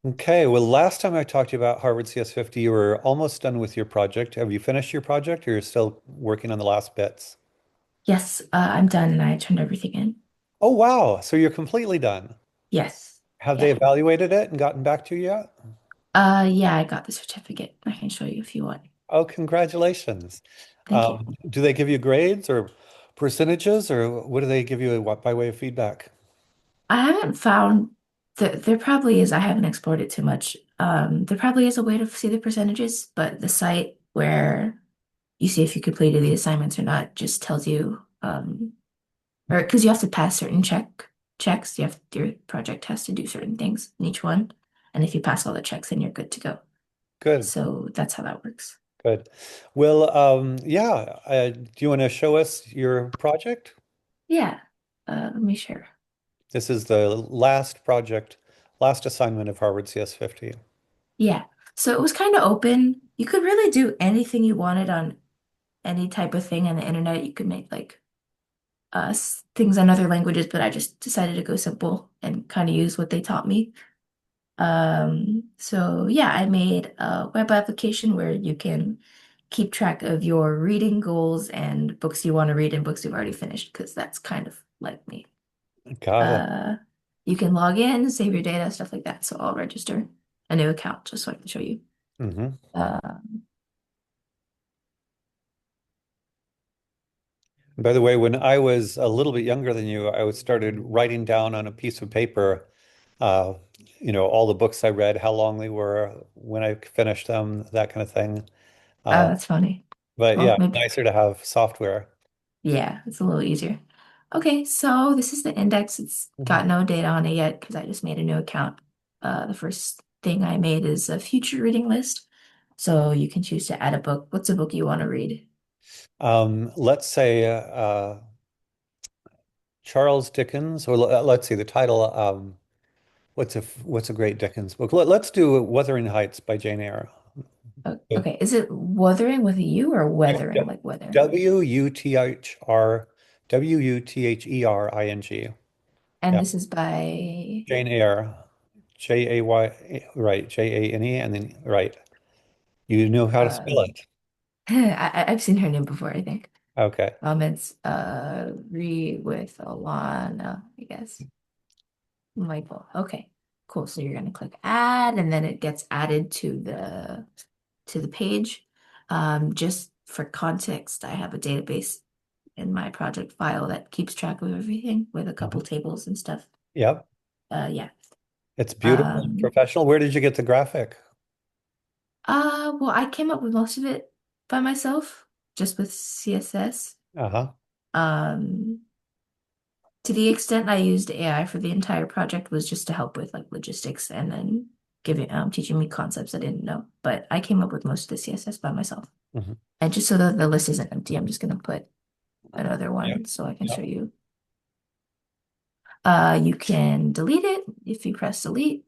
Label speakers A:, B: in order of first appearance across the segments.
A: Okay, well, last time I talked to you about Harvard CS50, you were almost done with your project. Have you finished your project or you're still working on the last bits?
B: Yes, I'm done and I turned everything in.
A: Oh, wow. So you're completely done.
B: Yes.
A: Have they
B: Yeah.
A: evaluated it and gotten back to you yet?
B: Yeah, I got the certificate. I can show you if you want.
A: Oh, congratulations.
B: Thank you.
A: Do they give you grades or percentages or what do they give you by way of feedback?
B: I haven't found that there probably is, I haven't explored it too much. There probably is a way to see the percentages, but the site where you see if you completed the assignments or not just tells you, or because you have to pass certain checks. Your project has to do certain things in each one. And if you pass all the checks, then you're good to go.
A: Good,
B: So that's how that works.
A: good. Well, yeah. Do you want to show us your project?
B: Yeah. Let me share.
A: This is the last project, last assignment of Harvard CS50.
B: Yeah. So it was kind of open. You could really do anything you wanted on any type of thing on the internet. You could make like things in other languages, but I just decided to go simple and kind of use what they taught me. So yeah, I made a web application where you can keep track of your reading goals and books you want to read and books you've already finished, because that's kind of like me.
A: Got it.
B: Uh, you can log in, save your data, stuff like that. So I'll register a new account just so I can show you.
A: Hmm.
B: Uh,
A: By the way, when I was a little bit younger than you, I was started writing down on a piece of paper, uh, all the books I read, how long they were, when I finished them, that kind of thing.
B: oh,
A: Uh,
B: that's funny.
A: but
B: Well,
A: yeah,
B: maybe,
A: nicer to have software.
B: yeah, it's a little easier. Okay, so this is the index. It's
A: Mhm.
B: got no data on it yet because I just made a new account. The first thing I made is a future reading list. So you can choose to add a book. What's a book you want to read?
A: Let's say Charles Dickens, or let's see the title. What's a great Dickens book? Let's do Wuthering Heights by Jane Eyre.
B: Okay, is it Wuthering with a U or weathering like weather?
A: Wuthr, Wuthering.
B: And
A: Yeah,
B: this is by,
A: Jane Eyre, Jay, right, Jane, and then right. You know how to spell
B: uh,
A: it.
B: I've seen her name before, I think.
A: Okay.
B: It's Read with Alana, I guess. Michael. Okay, cool. So you're gonna click add, and then it gets added to the page. Just for context, I have a database in my project file that keeps track of everything with a couple
A: Mhm.
B: tables and stuff.
A: Yep.
B: Yeah.
A: It's beautiful and
B: Um,
A: professional. Where did you get the graphic?
B: well, I came up with most of it by myself, just with CSS.
A: Uh-huh.
B: Um, To the extent I used AI for the entire project was just to help with like logistics and then giving teaching me concepts I didn't know. But I came up with most of the CSS by myself.
A: Hmm.
B: And just so that the list isn't empty, I'm just gonna put another
A: Yep.
B: one so I can show
A: Yep.
B: you. You can delete it if you press delete,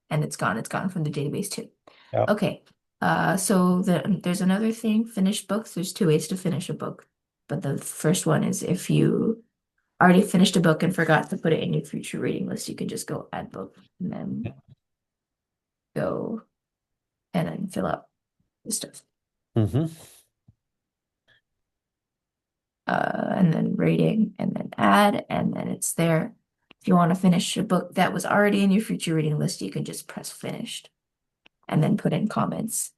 B: and it's gone. It's gone from the database too.
A: Yep.
B: Okay. There's another thing, finish books. There's two ways to finish a book. But the first one is if you already finished a book and forgot to put it in your future reading list, you can just go add book and then go and then fill out the stuff.
A: Hmm.
B: And then rating and then add, and then it's there. If you want to finish a book that was already in your future reading list, you can just press finished and then put in comments.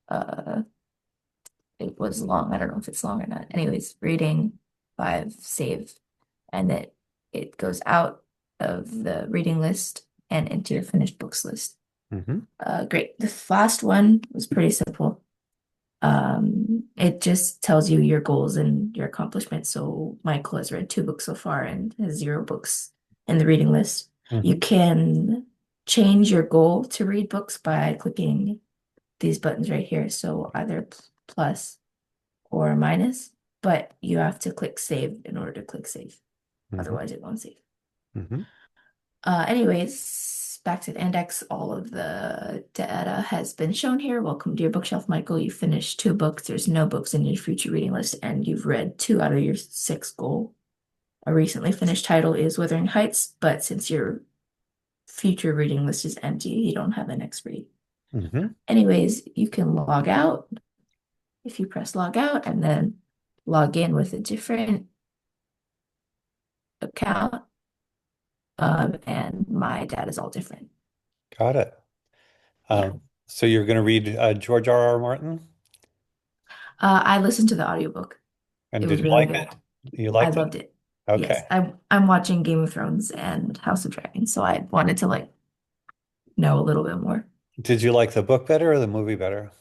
B: It was long. I don't know if it's long or not. Anyways, reading five, save, and then it goes out of the reading list and into your finished books list.
A: Hmm.
B: Great. The last one was pretty simple. It just tells you your goals and your accomplishments. So Michael has read two books so far and has zero books in the reading list. You
A: Hmm.
B: can change your goal to read books by clicking these buttons right here. So either plus or minus, but you have to click save in order to click save.
A: Hmm.
B: Otherwise, it won't save.
A: Hmm.
B: Anyways, back to the index. All of the data has been shown here. Welcome to your bookshelf, Michael. You finished two books. There's no books in your future reading list, and you've read two out of your six goal. A recently finished title is Wuthering Heights, but since you're future reading list is empty. You don't have an next read.
A: Hmm.
B: Anyways, you can log out if you press log out and then log in with a different account. And my data is all different.
A: Got it.
B: Yeah.
A: So you're going to read George R. R. Martin,
B: I listened to the audiobook.
A: and
B: It
A: did
B: was
A: you
B: really
A: like
B: good.
A: it? You
B: I
A: liked it?
B: loved it. Yes.
A: Okay.
B: I'm watching Game of Thrones and House of Dragons, so I wanted to like know a little bit more.
A: Did you like the book better or the movie better?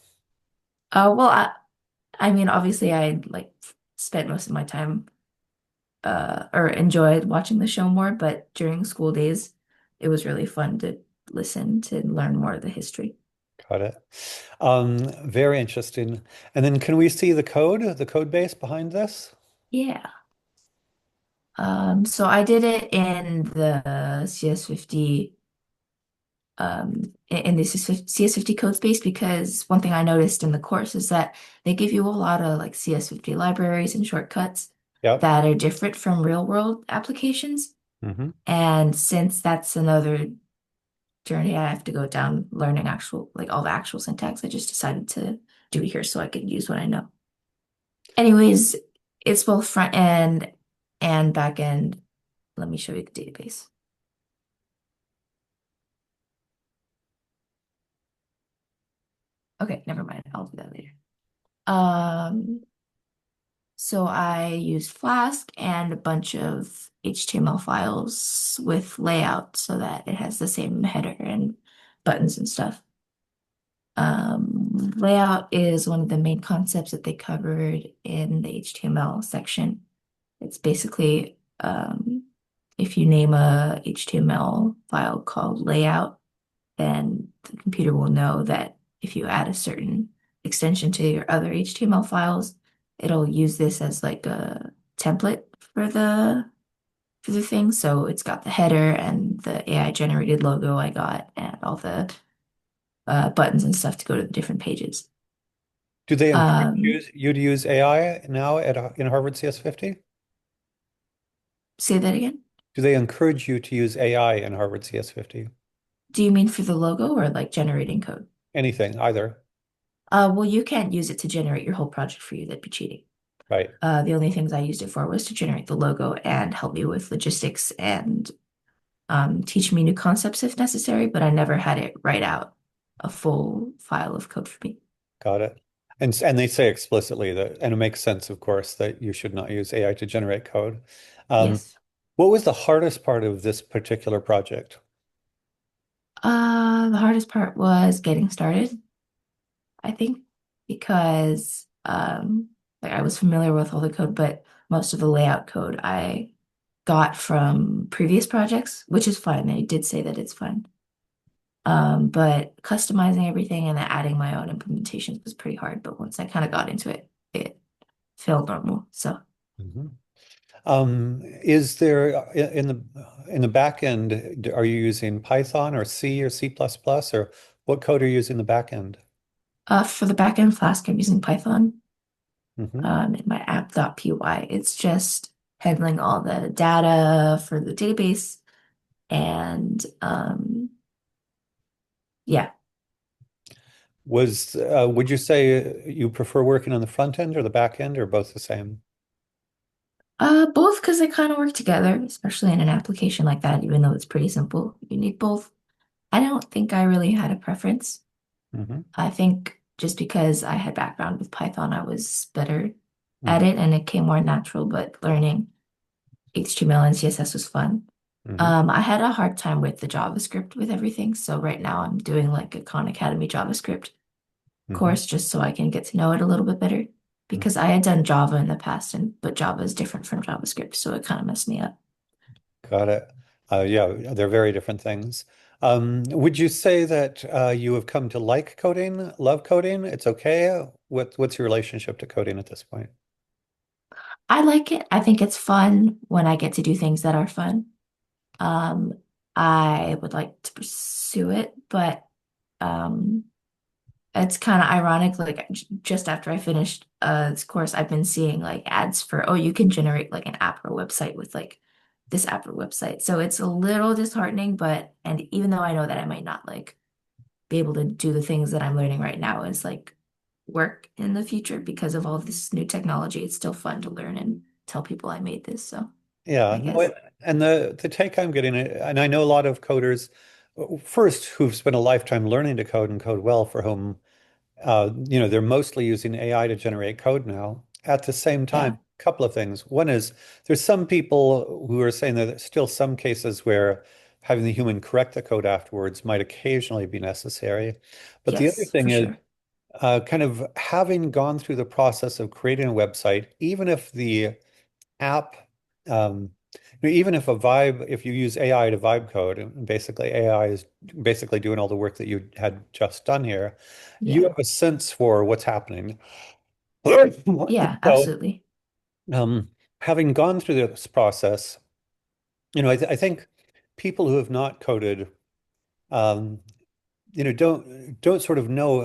B: Well, I mean, obviously I like spent most of my time or enjoyed watching the show more, but during school days, it was really fun to listen to learn more of the history.
A: Got it. Very interesting. And then can we see the code base behind this?
B: Yeah. So I did it in the CS50 in the CS50 code space because one thing I noticed in the course is that they give you a lot of like CS50 libraries and shortcuts
A: Yep.
B: that are different from real world applications.
A: Hmm.
B: And since that's another journey I have to go down learning actual like all the actual syntax, I just decided to do it here so I could use what I know. Anyways, it's both front end and back end. Let me show you the database. Okay, never mind. I'll do that later. Um, So I use Flask and a bunch of HTML files with layout so that it has the same header and buttons and stuff. Layout is one of the main concepts that they covered in the HTML section. It's basically if you name a HTML file called layout, then the computer will know that if you add a certain extension to your other HTML files, it'll use this as like a template for the thing. So it's got the header and the AI generated logo I got and all the buttons and stuff to go to the different pages.
A: Do they encourage
B: Um,
A: you to use AI now in Harvard CS50?
B: Say that again.
A: Do they encourage you to use AI in Harvard CS50?
B: Do you mean for the logo or like generating code?
A: Anything, either.
B: Well, you can't use it to generate your whole project for you. That'd be cheating.
A: Right.
B: The only things I used it for was to generate the logo and help me with logistics and teach me new concepts if necessary, but I never had it write out a full file of code for me.
A: Got it. And they say explicitly that, and it makes sense, of course, that you should not use AI to generate code. Um,
B: Yes.
A: what was the hardest part of this particular project?
B: The hardest part was getting started, I think, because like I was familiar with all the code, but most of the layout code I got from previous projects, which is fine. They did say that it's fine. But customizing everything and then adding my own implementations was pretty hard. But once I kind of got into it, it felt normal. So
A: Mhm. Is there in the back end, are you using Python or C or C++, or what code are you using in the back end?
B: for the backend Flask, I'm using Python
A: Hmm.
B: in my app.py. It's just handling all the data for the database and yeah.
A: Would you say you prefer working on the front end or the back end or both the same?
B: Both because they kind of work together, especially in an application like that, even though it's pretty simple. You need both. I don't think I really had a preference.
A: Hmm.
B: I think just because I had background with Python, I was better at
A: Hmm.
B: it and it came more natural, but learning HTML and CSS was fun.
A: Hmm.
B: I had a hard time with the JavaScript with everything. So right now I'm doing like a Khan Academy JavaScript
A: Hmm.
B: course just so I can get to know it a little bit better. Because I had done Java in the past and but Java is different from JavaScript, so it kind of messed me up.
A: Got it. Yeah, they're very different things. Would you say that you have come to like coding, love coding? It's okay. What's your relationship to coding at this point?
B: I like it. I think it's fun when I get to do things that are fun. Um, I would like to pursue it, but um, it's kind of ironic. Like just after I finished this course, I've been seeing like ads for, oh, you can generate like an app or a website with like this app or website. So it's a little disheartening, but and even though I know that I might not like be able to do the things that I'm learning right now is like work in the future because of all of this new technology, it's still fun to learn and tell people I made this. So
A: Yeah,
B: I
A: no,
B: guess,
A: and the take I'm getting, and I know a lot of coders, first who've spent a lifetime learning to code and code well, for whom they're mostly using AI to generate code now. At the same time,
B: yeah,
A: a couple of things. One is there's some people who are saying that there's still some cases where having the human correct the code afterwards might occasionally be necessary. But the other
B: yes,
A: thing
B: for
A: is
B: sure.
A: kind of having gone through the process of creating a website, even if the app, um, even if if you use AI to vibe code, and basically AI is basically doing all the work that you had just done here, you
B: Yeah,
A: have a sense for what's happening.
B: yeah,
A: So,
B: absolutely.
A: um, having gone through this process, I think people who have not coded, um, don't sort of know.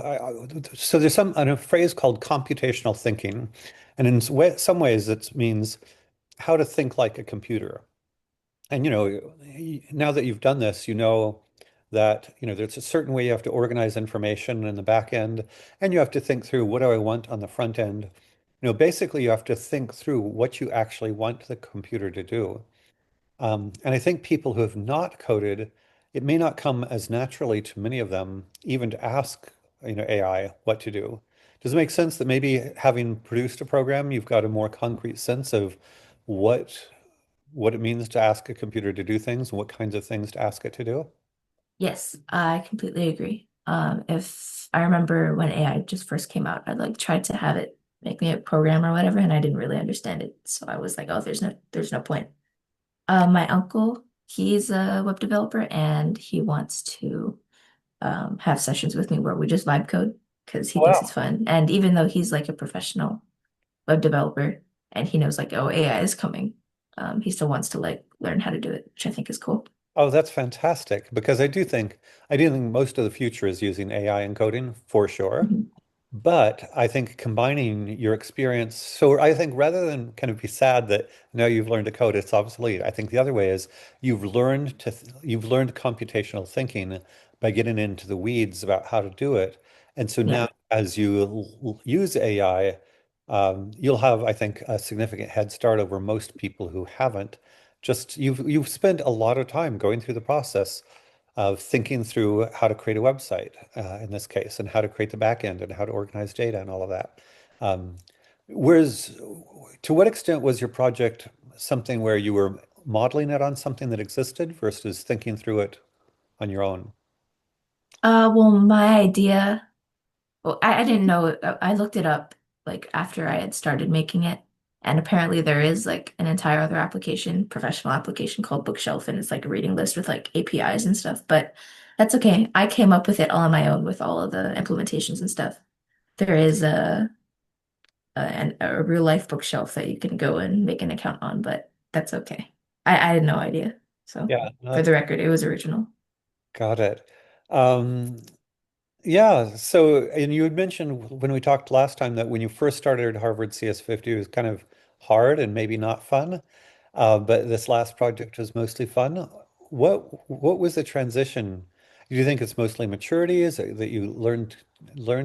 A: So there's a phrase called computational thinking, and in some ways it means how to think like a computer. And now that you've done this, you know that there's a certain way you have to organize information in the back end, and you have to think through what do I want on the front end. Basically, you have to think through what you actually want the computer to do. And I think people who have not coded, it may not come as naturally to many of them, even to ask, AI what to do. Does it make sense that maybe having produced a program, you've got a more concrete sense of what what it means to ask a computer to do things and what kinds of things to ask it to do?
B: Yes, I completely agree. If I remember when AI just first came out, I like tried to have it make me a program or whatever, and I didn't really understand it. So I was like, oh, there's no point. My uncle, he's a web developer and he wants to have sessions with me where we just vibe code because he thinks it's
A: Wow.
B: fun. And even though he's like a professional web developer and he knows like, oh, AI is coming, he still wants to like learn how to do it, which I think is cool.
A: Oh, that's fantastic because I do think most of the future is using AI encoding for sure.
B: Mhm.
A: But I think combining your experience, so I think rather than kind of be sad that now you've learned to code, it's obsolete. I think the other way is you've learned computational thinking by getting into the weeds about how to do it. And so now
B: Yeah.
A: as you use AI, you'll have, I think, a significant head start over most people who haven't. Just you've spent a lot of time going through the process of thinking through how to create a website in this case, and how to create the back end and how to organize data and all of that. Um, whereas, to what extent was your project something where you were modeling it on something that existed versus thinking through it on your own?
B: Well, my idea, well, I didn't know. I looked it up like after I had started making it. And apparently there is like an entire other application, professional application called Bookshelf, and it's like a reading list with like APIs and stuff. But that's okay. I came up with it all on my own with all of the implementations and stuff. There is a real life bookshelf that you can go and make an account on, but that's okay. I had no idea. So
A: Yeah, no,
B: for
A: that's
B: the record, it was original.
A: got it. Um, Yeah, so, and you had mentioned when we talked last time that when you first started at Harvard CS50, it was kind of hard and maybe not fun, but this last project was mostly fun. What was the transition? Do you think it's mostly maturity? Is it that you learned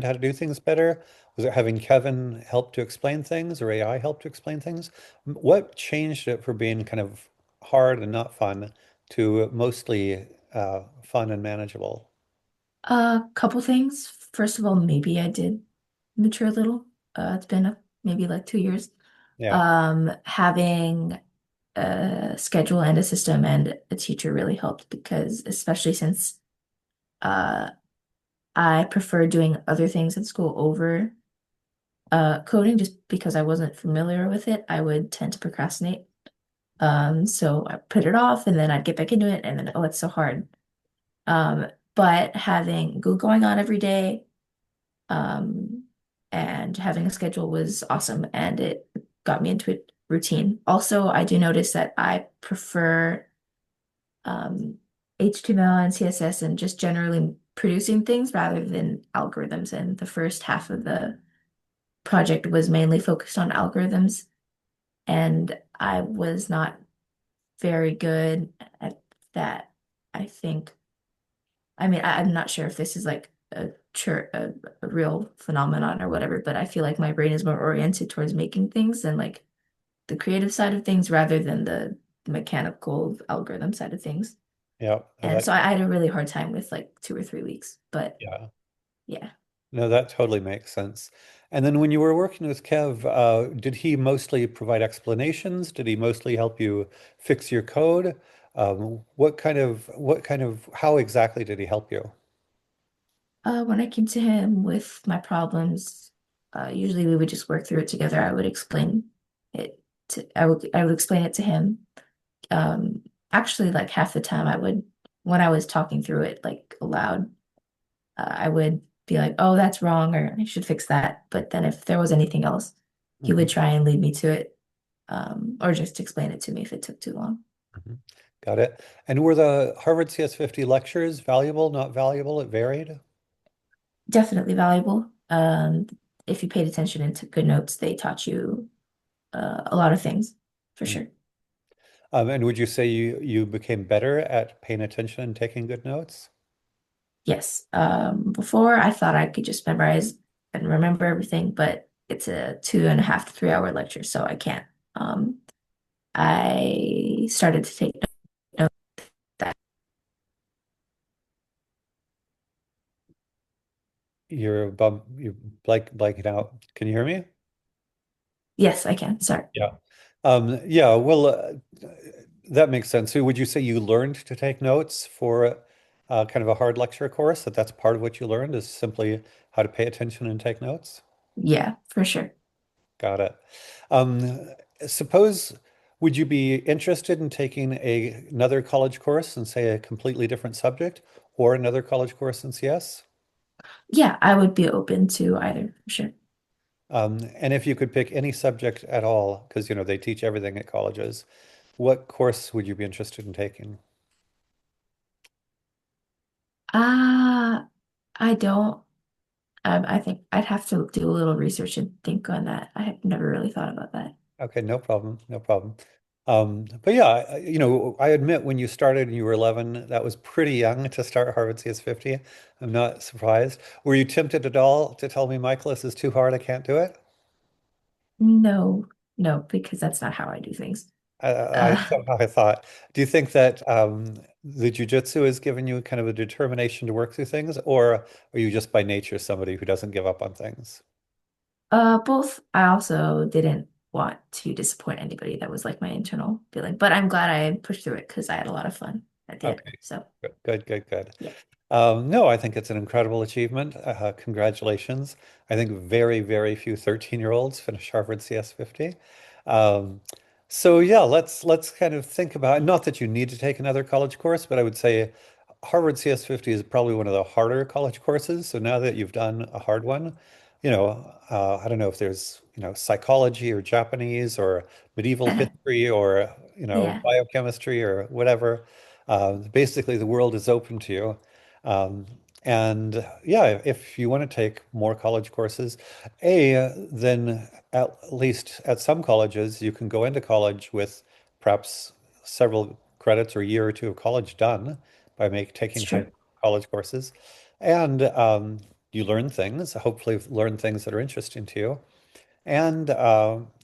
A: how to do things better? Was it having Kevin help to explain things or AI help to explain things? What changed it for being kind of hard and not fun to mostly fun and manageable?
B: A couple things. First of all, maybe I did mature a little. It's been maybe like 2 years.
A: Yeah.
B: Having a schedule and a system and a teacher really helped because especially since uh, I prefer doing other things at school over coding just because I wasn't familiar with it, I would tend to procrastinate. So I put it off and then I'd get back into it and then, oh, it's so hard. But having going on every day, um, and having a schedule was awesome and it got me into a routine. Also, I do notice that I prefer um, HTML and CSS and just generally producing things rather than algorithms. And the first half of the project was mainly focused on algorithms, and I was not very good at that. I think. I mean, I'm not sure if this is like a real phenomenon or whatever, but I feel like my brain is more oriented towards making things and like the creative side of things rather than the mechanical algorithm side of things.
A: Yeah,
B: And
A: that
B: so I had a really hard time with like 2 or 3 weeks, but
A: yeah.
B: yeah.
A: No, that totally makes sense. And then when you were working with Kev, did he mostly provide explanations? Did he mostly help you fix your code? How exactly did he help you?
B: When I came to him with my problems, usually we would just work through it together. I would explain it to him. Um, Actually, like half the time when I was talking through it like aloud, I would be like, "Oh, that's wrong," or "I should fix that." But then if there was anything else, he would
A: Mhm,
B: try and lead me to it, or just explain it to me if it took too long.
A: mhm. Got it. And were the Harvard CS50 lectures valuable, not valuable? It varied?
B: Definitely valuable. If you paid attention and took good notes, they taught you a lot of things for
A: Mm.
B: sure.
A: And would you say you became better at paying attention and taking good notes?
B: Yes. Before I thought I could just memorize and remember everything, but it's a 2.5 to 3 hour lecture, so I can't. I started to take notes that.
A: You're blanking out. Can you hear me?
B: Yes, I can. Sorry.
A: Yeah. Yeah, well, that makes sense. So would you say you learned to take notes for kind of a hard lecture course, that that's part of what you learned is simply how to pay attention and take notes?
B: Yeah, for sure.
A: Got it. Um, suppose, would you be interested in taking another college course and say a completely different subject or another college course in CS?
B: Yeah, I would be open to either for sure.
A: And if you could pick any subject at all, because they teach everything at colleges, what course would you be interested in taking?
B: Uh, I don't. I think I'd have to do a little research and think on that. I have never really thought about that.
A: Okay, no problem, no problem. But yeah, I admit when you started and you were 11, that was pretty young to start Harvard CS50. I'm not surprised. Were you tempted at all to tell me, Michael, this is too hard, I can't do it?
B: No, no, because that's not how I do things.
A: I
B: Uh,
A: somehow I thought. Do you think that the jujitsu has given you kind of a determination to work through things, or are you just by nature somebody who doesn't give up on things?
B: both. I also didn't want to disappoint anybody. That was like my internal feeling. But I'm glad I pushed through it because I had a lot of fun at the end.
A: Okay,
B: So
A: good, good, good, good.
B: yeah.
A: No, I think it's an incredible achievement. Congratulations. I think very, very few 13-year-olds finish Harvard CS50. Um, so yeah, let's kind of think about, not that you need to take another college course, but I would say Harvard CS50 is probably one of the harder college courses. So now that you've done a hard one, I don't know if there's, psychology or Japanese or medieval history or,
B: Yeah,
A: biochemistry or whatever. Basically, the world is open to you. Um, and yeah, if you want to take more college courses, then at least at some colleges, you can go into college with perhaps several credits or a year or two of college done by
B: it's
A: taking high
B: true.
A: college courses. And you learn things, hopefully learn things that are interesting to you. And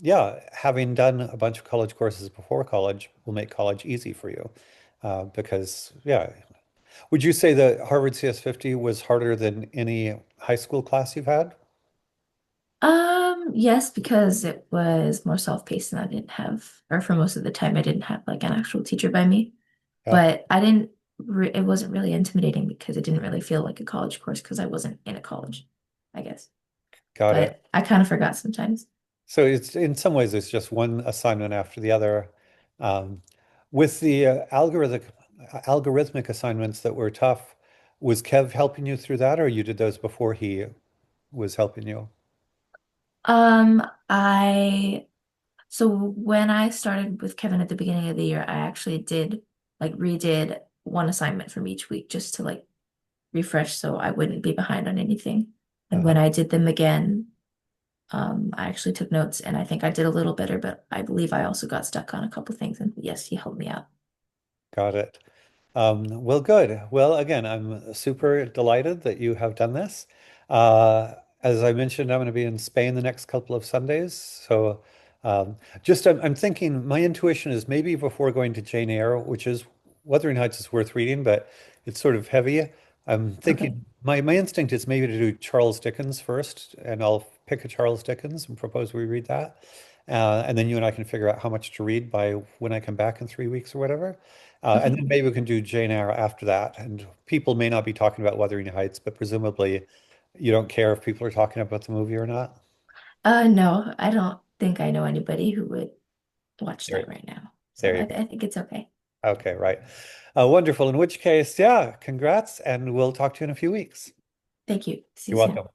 A: yeah, having done a bunch of college courses before college will make college easy for you. Because, yeah, would you say that Harvard CS50 was harder than any high school class you've had?
B: Yes, because it was more self-paced and I didn't have, or for most of the time, I didn't have like an actual teacher by me.
A: Yeah,
B: But I didn't, re it wasn't really intimidating because it didn't really feel like a college course because I wasn't in a college, I guess.
A: got it.
B: But I kind of forgot sometimes.
A: So it's in some ways it's just one assignment after the other. Um, with the algorithmic assignments that were tough, was Kev helping you through that, or you did those before he was helping you?
B: Um, I So when I started with Kevin at the beginning of the year, I actually did like redid one assignment from each week just to like refresh so I wouldn't be behind on anything. And
A: Uh,
B: when I did them again, I actually took notes and I think I did a little better, but I believe I also got stuck on a couple things. And yes, he helped me out.
A: Got it. Well, good. Well, again, I'm super delighted that you have done this. As I mentioned, I'm going to be in Spain the next couple of Sundays. So just I'm thinking my intuition is maybe before going to Jane Eyre, which is Wuthering Heights is worth reading, but it's sort of heavy. I'm
B: Okay.
A: thinking my instinct is maybe to do Charles Dickens first, and I'll pick a Charles Dickens and propose we read that. And then you and I can figure out how much to read by when I come back in 3 weeks or whatever. And
B: Okay.
A: then maybe we can do Jane Eyre after that. And people may not be talking about Wuthering Heights, but presumably you don't care if people are talking about the movie or not.
B: No, I don't think I know anybody who would watch
A: There,
B: that right now. So
A: there you
B: I
A: go.
B: think it's okay.
A: Okay, right. Wonderful. In which case, yeah, congrats, and we'll talk to you in a few weeks.
B: Thank you. See you
A: You're
B: soon.
A: welcome.